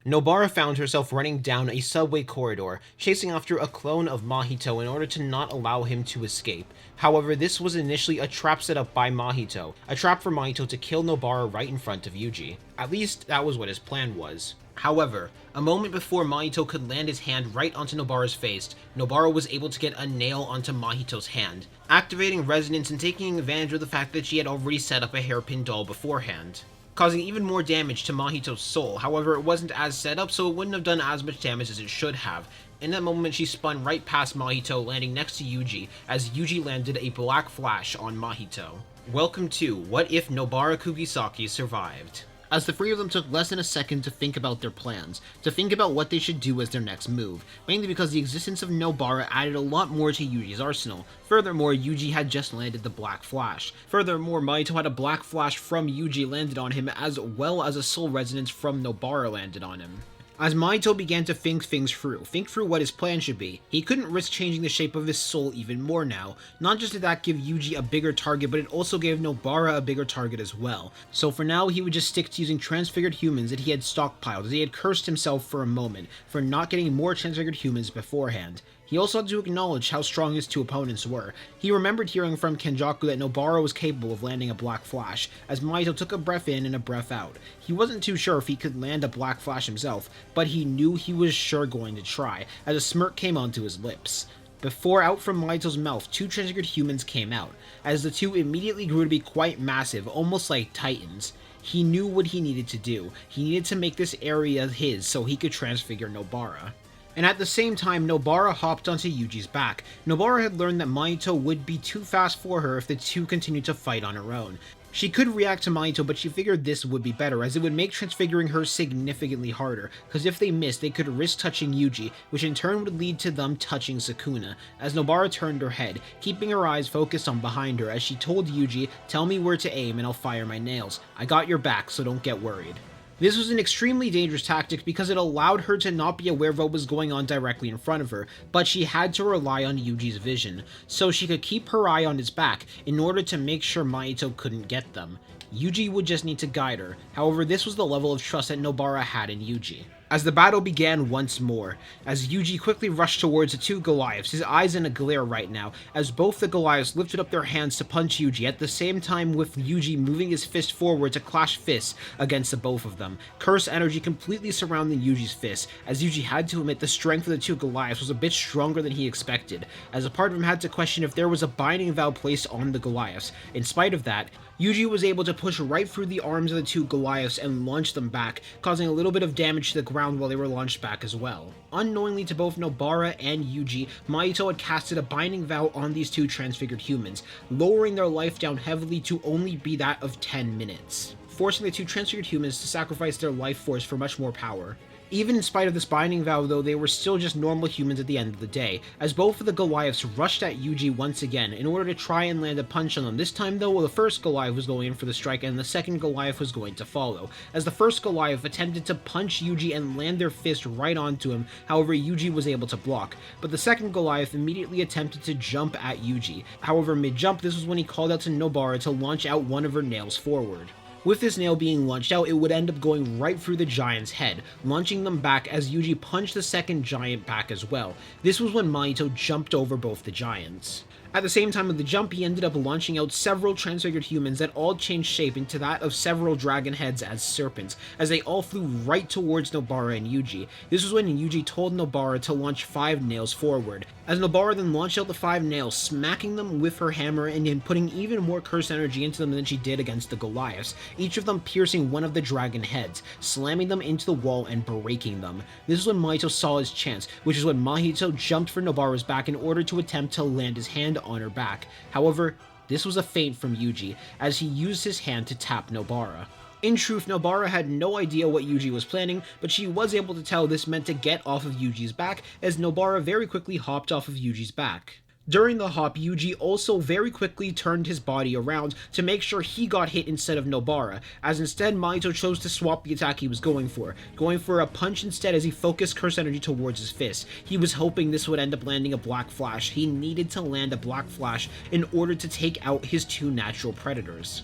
Nobara found herself running down a subway corridor, chasing after a clone of Mahito in order to not allow him to escape. However, this was initially a trap set up by Mahito, a trap for Mahito to kill Nobara right in front of Yuji. At least, that was what his plan was. However, a moment before Mahito could land his hand right onto Nobara's face, Nobara was able to get a nail onto Mahito's hand, activating resonance and taking advantage of the fact that she had already set up a hairpin doll beforehand, causing even more damage to Mahito's soul. However, it wasn't as set up, so it wouldn't have done as much damage as it should have. In that moment, she spun right past Mahito, landing next to Yuji, as Yuji landed a black flash on Mahito. Welcome to What If Nobara Kugisaki Survived? As the three of them took less than a second to think about their plans, to think about what they should do as their next move, mainly because the existence of Nobara added a lot more to Yuji's arsenal. Furthermore, Yuji had just landed the Black Flash. Furthermore, Mahito had a Black Flash from Yuji landed on him, as well as a Soul Resonance from Nobara landed on him. As Mahito began to think things through, what his plan should be, he couldn't risk changing the shape of his soul even more now. Not just did that give Yuji a bigger target, but it also gave Nobara a bigger target as well. So for now, he would just stick to using transfigured humans that he had stockpiled, as he had cursed himself for a moment for not getting more transfigured humans beforehand. He also had to acknowledge how strong his two opponents were. He remembered hearing from Kenjaku that Nobara was capable of landing a Black Flash, as Mahito took a breath in and a breath out. He wasn't too sure if he could land a Black Flash himself, but he knew he was sure going to try, as a smirk came onto his lips. Before out from Mahito's mouth, two transfigured humans came out, as the two immediately grew to be quite massive, almost like titans. He knew what he needed to do. He needed to make this area his so he could transfigure Nobara. And at the same time, Nobara hopped onto Yuji's back. Nobara had learned that Mahito would be too fast for her if the two continued to fight on her own. She could react to Mahito, but she figured this would be better, as it would make transfiguring her significantly harder, because if they missed, they could risk touching Yuji, which in turn would lead to them touching Sukuna, as Nobara turned her head, keeping her eyes focused on behind her, as she told Yuji, "Tell me where to aim and I'll fire my nails. I got your back, so don't get worried." This was an extremely dangerous tactic because it allowed her to not be aware of what was going on directly in front of her, but she had to rely on Yuji's vision, so she could keep her eye on his back in order to make sure Mahito couldn't get them. Yuji would just need to guide her. However, this was the level of trust that Nobara had in Yuji. As the battle began once more, as Yuji quickly rushed towards the two Goliaths, his eyes in a glare right now, as both the Goliaths lifted up their hands to punch Yuji, at the same time with Yuji moving his fist forward to clash fists against the both of them. Curse energy completely surrounding Yuji's fist, as Yuji had to admit the strength of the two Goliaths was a bit stronger than he expected, as a part of him had to question if there was a binding vow placed on the Goliaths. In spite of that, Yuji was able to push right through the arms of the two Goliaths and launch them back, causing a little bit of damage to the ground while they were launched back as well. Unknowingly to both Nobara and Yuji, Mahito had casted a binding vow on these two transfigured humans, lowering their life down heavily to only be that of 10 minutes, forcing the two transfigured humans to sacrifice their life force for much more power. Even in spite of this binding vow though, they were still just normal humans at the end of the day, as both of the Goliaths rushed at Yuji once again in order to try and land a punch on them. This time though, the first Goliath was going in for the strike and the second Goliath was going to follow, as the first Goliath attempted to punch Yuji and land their fist right onto him. However, Yuji was able to block, but the second Goliath immediately attempted to jump at Yuji. However, mid-jump, this was when he called out to Nobara to launch out one of her nails forward. With this nail being launched out, it would end up going right through the giant's head, launching them back as Yuji punched the second giant back as well. This was when Mahito jumped over both the giants. At the same time of the jump, he ended up launching out several transfigured humans that all changed shape into that of several dragon heads as serpents, as they all flew right towards Nobara and Yuji. This was when Yuji told Nobara to launch 5 nails forward, as Nobara then launched out the 5 nails, smacking them with her hammer and then putting even more curse energy into them than she did against the Goliaths, each of them piercing one of the dragon heads, slamming them into the wall and breaking them. This is when Mahito saw his chance, which is when Mahito jumped for Nobara's back in order to attempt to land his hand on her back. However, this was a feint from Yuji, as he used his hand to tap Nobara. In truth, Nobara had no idea what Yuji was planning, but she was able to tell this meant to get off of Yuji's back, as Nobara very quickly hopped off of Yuji's back. During the hop, Yuji also very quickly turned his body around to make sure he got hit instead of Nobara, as instead Mahito chose to swap the attack he was going for a punch instead as he focused curse energy towards his fist. He was hoping this would end up landing a Black Flash. He needed to land a Black Flash in order to take out his two natural predators.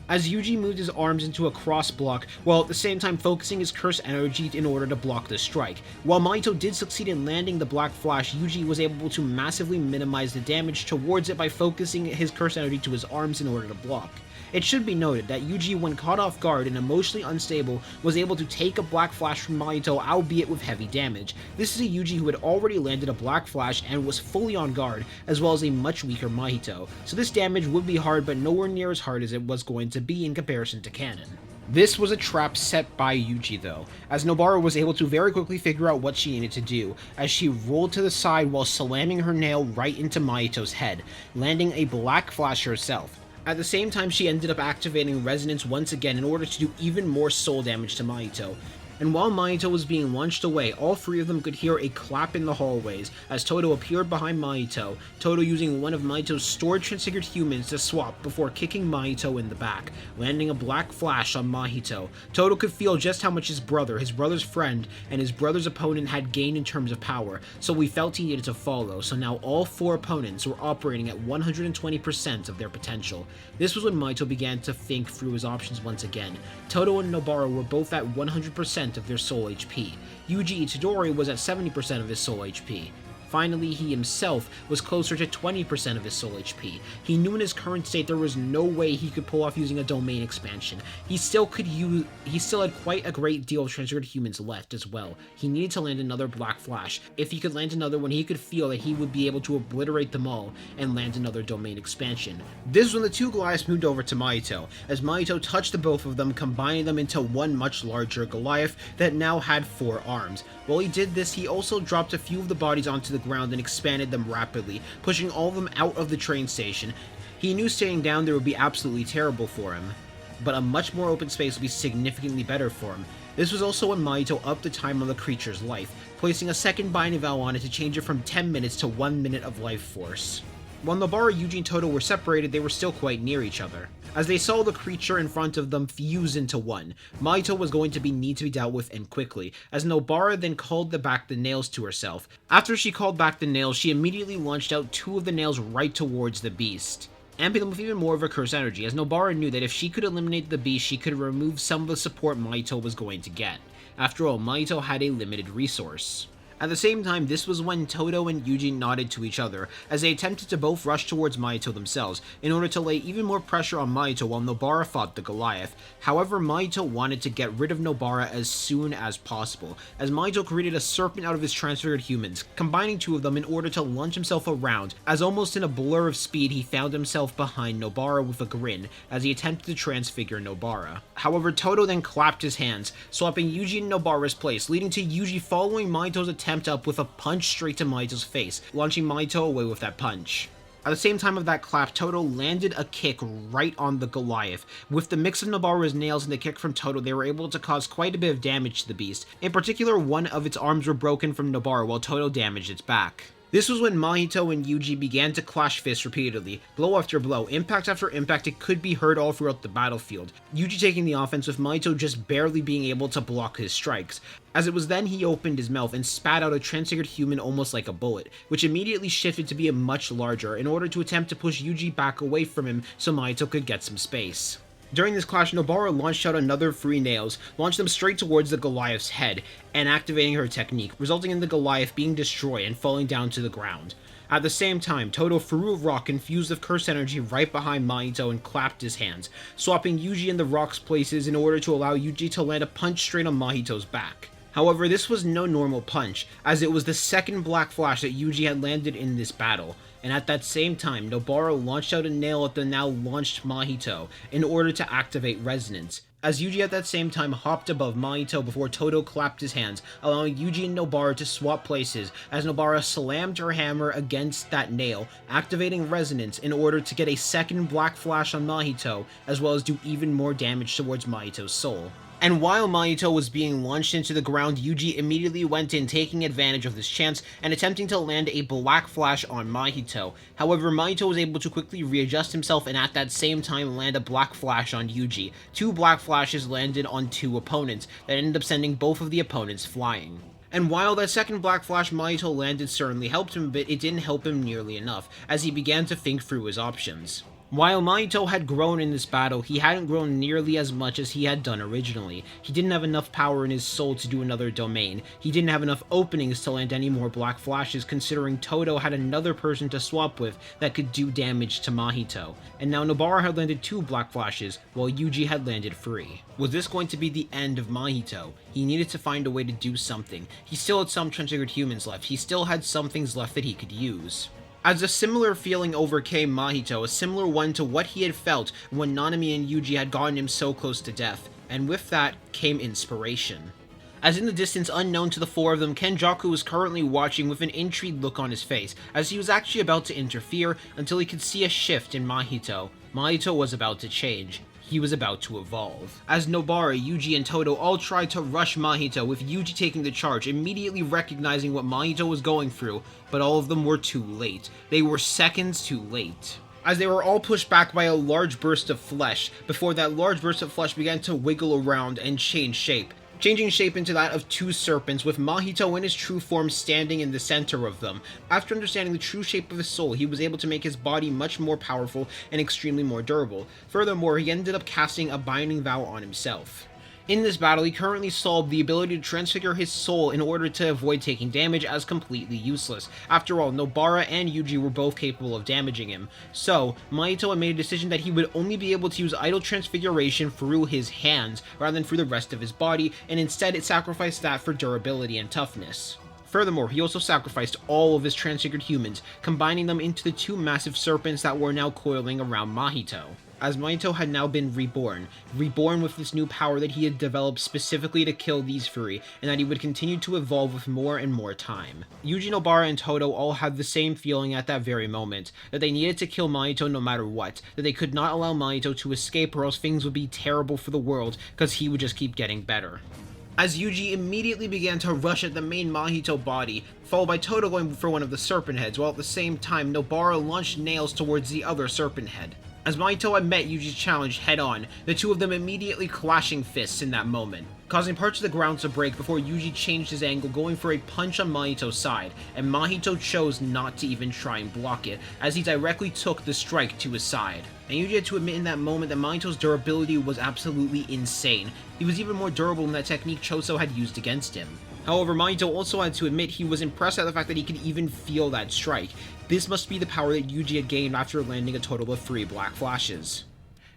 as Yuji moved his arms into a cross block, while at the same time focusing his curse energy in order to block the strike. While Mahito did succeed in landing the Black Flash, Yuji was able to massively minimize the damage towards it by focusing his curse energy to his arms in order to block. It should be noted that Yuji, when caught off guard and emotionally unstable, was able to take a Black Flash from Mahito, albeit with heavy damage. This is a Yuji who had already landed a Black Flash and was fully on guard, as well as a much weaker Mahito, so this damage would be hard, but nowhere near as hard as it was going to be in comparison to canon. This was a trap set by Yuji though, as Nobara was able to very quickly figure out what she needed to do, as she rolled to the side while slamming her nail right into Mahito's head, landing a Black Flash herself. At the same time, she ended up activating Resonance once again in order to do even more soul damage to Mahito. And while Mahito was being launched away, all three of them could hear a clap in the hallways as Todo appeared behind Mahito, Todo using one of Mahito's stored transfigured humans to swap before kicking Mahito in the back, landing a Black Flash on Mahito. Todo could feel just how much his brother's friend, and his brother's opponent had gained in terms of power, so we felt he needed to follow, so now all four opponents were operating at 120% of their potential. This was when Mahito began to think through his options once again. Todo and Nobara were both at 100% of their soul HP. Yuji Itadori was at 70% of his soul HP. Finally, he himself was closer to 20% of his soul HP. He knew in his current state there was no way he could pull off using a domain expansion. He still had quite a great deal of transferred humans left as well. He needed to land another Black Flash. If he could land another one, he could feel that he would be able to obliterate them all and land another domain expansion. This is when the two Goliaths moved over to Mahito, as Mahito touched the both of them, combining them into one much larger Goliath that now had 4 arms. While he did this, he also dropped a few of the bodies onto the ground and expanded them rapidly, pushing all of them out of the train station. He knew staying down there would be absolutely terrible for him, but a much more open space would be significantly better for him. This was also when Mahito upped the time on the creature's life, placing a second binding vow on it to change it from 10 minutes to 1 minute of life force. While Nobara, Yuji, and Todo were separated, they were still quite near each other. As they saw the creature in front of them fuse into one, Mahito was going to need to be dealt with and quickly, as Nobara then called back the nails to herself. After she called back the nails, she immediately launched out 2 of the nails right towards the beast, amping them with even more of her curse energy, as Nobara knew that if she could eliminate the beast, she could remove some of the support Mahito was going to get. After all, Mahito had a limited resource. At the same time, this was when Todo and Yuji nodded to each other, as they attempted to both rush towards Mahito themselves, in order to lay even more pressure on Mahito while Nobara fought the Goliath. However, Mahito wanted to get rid of Nobara as soon as possible, as Mahito created a serpent out of his transfigured humans, combining 2 of them in order to launch himself around, as almost in a blur of speed he found himself behind Nobara with a grin, as he attempted to transfigure Nobara. However, Todo then clapped his hands, swapping Yuji in Nobara's place, leading to Yuji following Mahito's attempt up with a punch straight to Mahito's face, launching Mahito away with that punch. At the same time of that clap, Todo landed a kick right on the Goliath. With the mix of Nobara's nails and the kick from Todo, they were able to cause quite a bit of damage to the beast. In particular, one of its arms were broken from Nobara, while Todo damaged its back. This was when Mahito and Yuji began to clash fists repeatedly, blow after blow, impact after impact. It could be heard all throughout the battlefield. Yuji taking the offense, with Mahito just barely being able to block his strikes. As it was then he opened his mouth and spat out a transfigured human almost like a bullet, which immediately shifted to be a much larger in order to attempt to push Yuji back away from him so Mahito could get some space. During this clash, Nobara launched out another 3 nails, launched them straight towards the Goliath's head, and activating her technique, resulting in the Goliath being destroyed and falling down to the ground. At the same time, Todo threw a rock infused with curse energy right behind Mahito and clapped his hands, swapping Yuji in the rock's places in order to allow Yuji to land a punch straight on Mahito's back. However, this was no normal punch, as it was the second Black Flash that Yuji had landed in this battle, and at that same time, Nobara launched out a nail at the now launched Mahito in order to activate Resonance, as Yuji at that same time hopped above Mahito before Todo clapped his hands, allowing Yuji and Nobara to swap places, as Nobara slammed her hammer against that nail, activating Resonance in order to get a second Black Flash on Mahito, as well as do even more damage towards Mahito's soul. And while Mahito was being launched into the ground, Yuji immediately went in, taking advantage of this chance and attempting to land a Black Flash on Mahito. However, Mahito was able to quickly readjust himself and at that same time land a Black Flash on Yuji. 2 Black Flashes landed on 2 opponents that ended up sending both of the opponents flying. And while that second Black Flash Mahito landed certainly helped him a bit, it didn't help him nearly enough, as he began to think through his options. While Mahito had grown in this battle, he hadn't grown nearly as much as he had done originally. He didn't have enough power in his soul to do another domain. He didn't have enough openings to land any more black flashes, considering Todo had another person to swap with that could do damage to Mahito. And now Nobara had landed 2 black flashes, while Yuji had landed 3. Was this going to be the end of Mahito? He needed to find a way to do something. He still had some transfigured humans left. He still had some things left that he could use. As a similar feeling overcame Mahito, a similar one to what he had felt when Nanami and Yuji had gotten him so close to death, and with that came inspiration. As in the distance unknown to the 4 of them, Kenjaku was currently watching with an intrigued look on his face, as he was actually about to interfere until he could see a shift in Mahito. Mahito was about to change. He was about to evolve. As Nobara, Yuji, and Todo all tried to rush Mahito, with Yuji taking the charge, immediately recognizing what Mahito was going through, but all of them were too late. They were seconds too late. As they were all pushed back by a large burst of flesh, before that large burst of flesh began to wiggle around and change shape. Changing shape into that of 2 serpents, with Mahito in his true form standing in the center of them. After understanding the true shape of his soul, he was able to make his body much more powerful and extremely more durable. Furthermore, he ended up casting a binding vow on himself. In this battle, he currently solved the ability to transfigure his soul in order to avoid taking damage as completely useless. After all, Nobara and Yuji were both capable of damaging him. So, Mahito had made a decision that he would only be able to use idle transfiguration through his hands, rather than through the rest of his body, and instead it sacrificed that for durability and toughness. Furthermore, he also sacrificed all of his transfigured humans, combining them into the 2 massive serpents that were now coiling around Mahito. As Mahito had now been reborn with this new power that he had developed specifically to kill these 3, and that he would continue to evolve with more and more time. Yuji, Nobara, and Todo all had the same feeling at that very moment, that they needed to kill Mahito no matter what, that they could not allow Mahito to escape or else things would be terrible for the world, because he would just keep getting better. As Yuji immediately began to rush at the main Mahito body, followed by Todo going for one of the serpent heads, while at the same time Nobara launched nails towards the other serpent head. As Mahito had met Yuji's challenge head-on, the 2 of them immediately clashing fists in that moment, causing parts of the ground to break before Yuji changed his angle, going for a punch on Mahito's side, and Mahito chose not to even try and block it, as he directly took the strike to his side. And Yuji had to admit in that moment that Mahito's durability was absolutely insane. He was even more durable than that technique Choso had used against him. However, Mahito also had to admit he was impressed at the fact that he could even feel that strike. This must be the power that Yuji had gained after landing a total of 3 black flashes.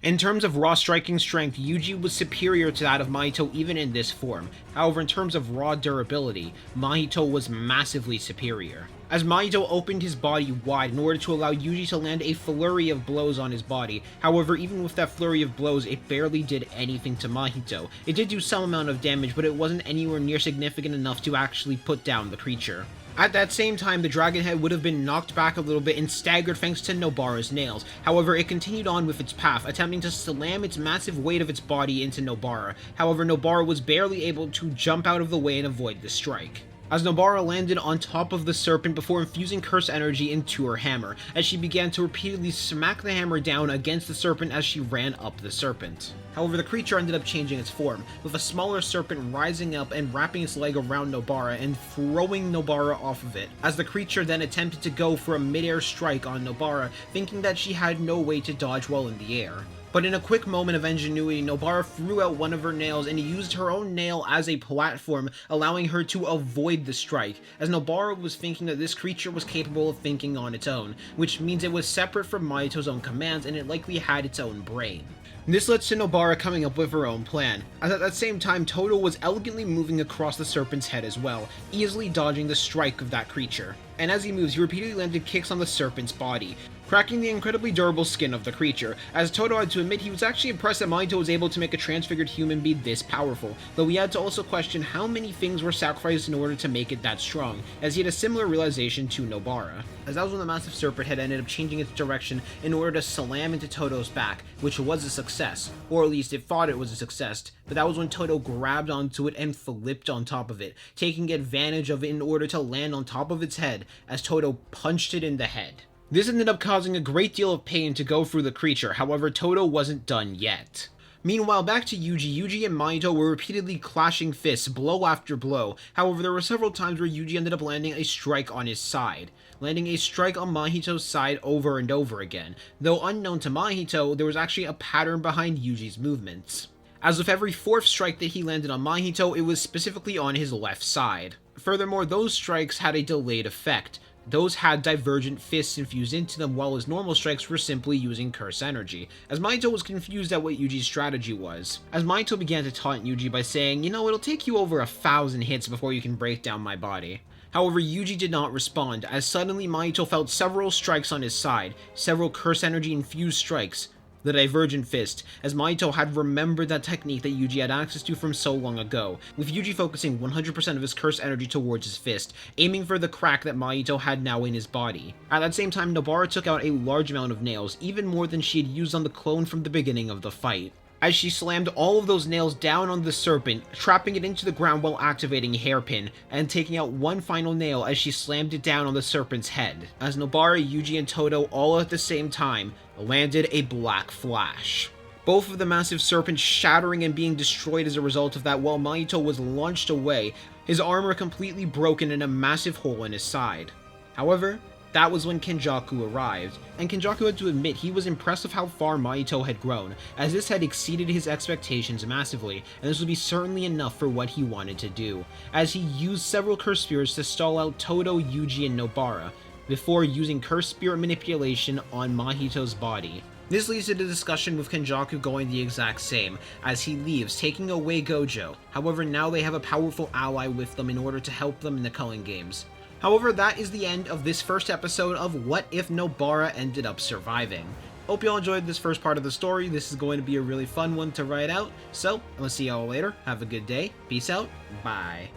In terms of raw striking strength, Yuji was superior to that of Mahito even in this form. However, in terms of raw durability, Mahito was massively superior. As Mahito opened his body wide in order to allow Yuji to land a flurry of blows on his body. However, even with that flurry of blows, it barely did anything to Mahito. It did do some amount of damage, but it wasn't anywhere near significant enough to actually put down the creature. At that same time, the dragon head would have been knocked back a little bit and staggered thanks to Nobara's nails. However, it continued on with its path, attempting to slam its massive weight of its body into Nobara. However, Nobara was barely able to jump out of the way and avoid the strike. As Nobara landed on top of the serpent before infusing curse energy into her hammer, as she began to repeatedly smack the hammer down against the serpent as she ran up the serpent. However, the creature ended up changing its form, with a smaller serpent rising up and wrapping its leg around Nobara and throwing Nobara off of it, as the creature then attempted to go for a mid-air strike on Nobara, thinking that she had no way to dodge while in the air. But in a quick moment of ingenuity, Nobara threw out one of her nails and used her own nail as a platform, allowing her to avoid the strike, as Nobara was thinking that this creature was capable of thinking on its own, which means it was separate from Mahito's own commands and it likely had its own brain. This led to Nobara coming up with her own plan, as at that same time Todo was elegantly moving across the serpent's head as well, easily dodging the strike of that creature. And as he moves, he repeatedly landed kicks on the serpent's body, cracking the incredibly durable skin of the creature, as Todo had to admit he was actually impressed that Mahito was able to make a transfigured human be this powerful, though he had to also question how many things were sacrificed in order to make it that strong, as he had a similar realization to Nobara. As that was when the massive serpent had ended up changing its direction in order to slam into Todo's back, which was a success, or at least it thought it was a success, but that was when Todo grabbed onto it and flipped on top of it, taking advantage of it in order to land on top of its head, as Todo punched it in the head. This ended up causing a great deal of pain to go through the creature, however Todo wasn't done yet. Meanwhile, back to Yuji. Yuji and Mahito were repeatedly clashing fists, blow after blow. However, there were several times where Yuji ended up landing a strike on his side, landing a strike on Mahito's side over and over again. Though unknown to Mahito, there was actually a pattern behind Yuji's movements. As with every fourth strike that he landed on Mahito, it was specifically on his left side. Furthermore, those strikes had a delayed effect. Those had divergent fists infused into them, while his normal strikes were simply using curse energy, as Mahito was confused at what Yuji's strategy was. As Mahito began to taunt Yuji by saying, it'll take you over 1,000 hits before you can break down my body. However, Yuji did not respond, as suddenly Mahito felt several strikes on his side, several curse energy infused strikes. The Divergent Fist, as Mahito had remembered that technique that Yuji had access to from so long ago, with Yuji focusing 100% of his curse energy towards his fist, aiming for the crack that Mahito had now in his body. At that same time, Nobara took out a large amount of nails, even more than she had used on the clone from the beginning of the fight, as she slammed all of those nails down on the serpent, trapping it into the ground while activating Hairpin, and taking out one final nail as she slammed it down on the serpent's head, as Nobara, Yuji, and Todo all at the same time landed a black flash. Both of the massive serpents shattering and being destroyed as a result of that, while Mahito was launched away, his armor completely broken and a massive hole in his side. However, that was when Kenjaku arrived, and Kenjaku had to admit he was impressed with how far Mahito had grown, as this had exceeded his expectations massively, and this would be certainly enough for what he wanted to do, as he used several curse spirits to stall out Todo, Yuji, and Nobara, before using curse spirit manipulation on Mahito's body. This leads to the discussion with Kenjaku going the exact same, as he leaves, taking away Gojo. However, now they have a powerful ally with them in order to help them in the culling games. However, that is the end of this first episode of What If Nobara Ended Up Surviving. Hope y'all enjoyed this first part of the story. This is going to be a really fun one to write out. So, I'll see y'all later. Have a good day. Peace out. Bye.